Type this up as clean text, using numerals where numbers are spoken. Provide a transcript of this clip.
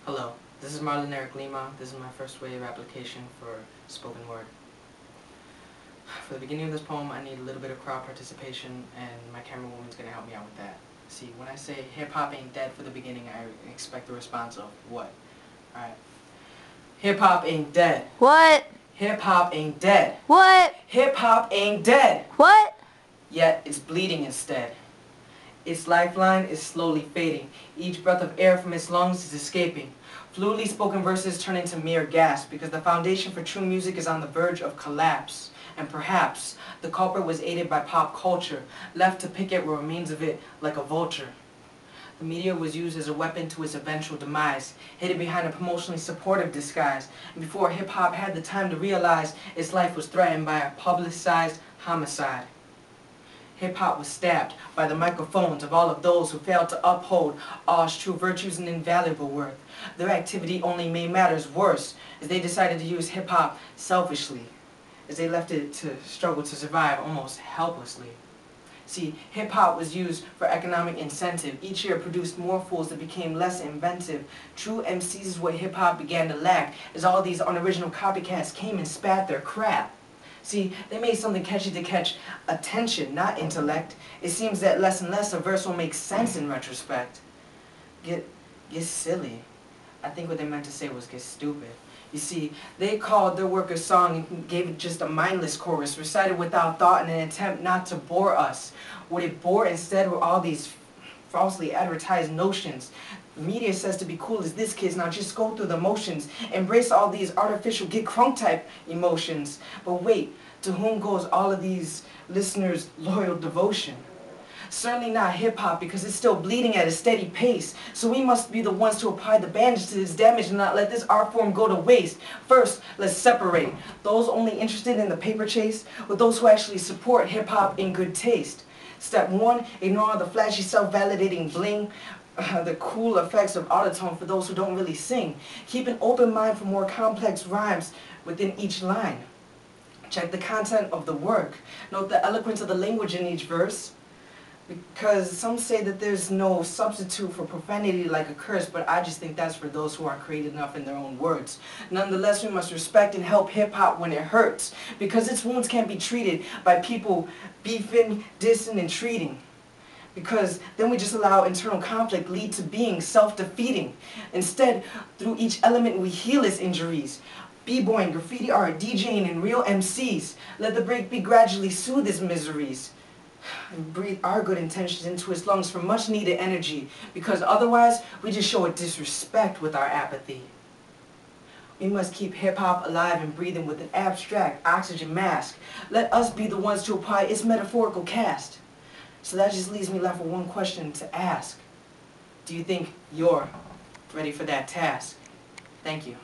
Hello, this is Marlon Eric Lima. This is my first wave application for spoken word. For the beginning of this poem, I need a little bit of crowd participation, and my camera woman's going to help me out with that. See, when I say hip-hop ain't dead for the beginning, I expect the response of what? Alright. Hip-hop ain't dead. What? Hip-hop ain't dead. What? Hip-hop ain't dead. What? Yet it's bleeding instead. Its lifeline is slowly fading. Each breath of air from its lungs is escaping. Fluidly spoken verses turn into mere gasps because the foundation for true music is on the verge of collapse. And perhaps the culprit was aided by pop culture, left to pick at what remains of it like a vulture. The media was used as a weapon to its eventual demise, hidden behind a promotionally supportive disguise. And before hip-hop had the time to realize its life was threatened by a publicized homicide. Hip-hop was stabbed by the microphones of all of those who failed to uphold all its true virtues and invaluable worth. Their activity only made matters worse as they decided to use hip-hop selfishly, as they left it to struggle to survive almost helplessly. See, hip-hop was used for economic incentive. Each year produced more fools that became less inventive. True MCs is what hip-hop began to lack, as all these unoriginal copycats came and spat their crap. See, they made something catchy to catch attention, not intellect. It seems that less and less a verse will make sense in retrospect. Get silly. I think what they meant to say was get stupid. You see, they called their work a song and gave it just a mindless chorus, recited without thought in an attempt not to bore us. What it bore instead were all these falsely advertised notions. The media says to be cool as this kid's, now just go through the motions, embrace all these artificial get crunk type emotions. But wait, to whom goes all of these listeners' loyal devotion? Certainly not hip-hop, because it's still bleeding at a steady pace. So we must be the ones to apply the bandage to this damage and not let this art form go to waste. First, let's separate those only interested in the paper chase with those who actually support hip-hop in good taste. Step 1, ignore all the flashy self-validating bling, the cool effects of autotune for those who don't really sing. Keep an open mind for more complex rhymes within each line. Check the content of the work. Note the eloquence of the language in each verse. Because some say that there's no substitute for profanity like a curse, but I just think that's for those who aren't creative enough in their own words. Nonetheless, we must respect and help hip-hop when it hurts, because its wounds can't be treated by people beefing, dissing, and treating. Because then we just allow internal conflict lead to being self-defeating. Instead, through each element we heal its injuries. B-boying, graffiti art, DJing, and real MCs. Let the breakbeat gradually soothe its miseries. And breathe our good intentions into its lungs for much needed energy, because otherwise we just show a disrespect with our apathy. We must keep hip-hop alive and breathing with an abstract oxygen mask. Let us be the ones to apply its metaphorical cast. So that just leaves me left with one question to ask. Do you think you're ready for that task? Thank you.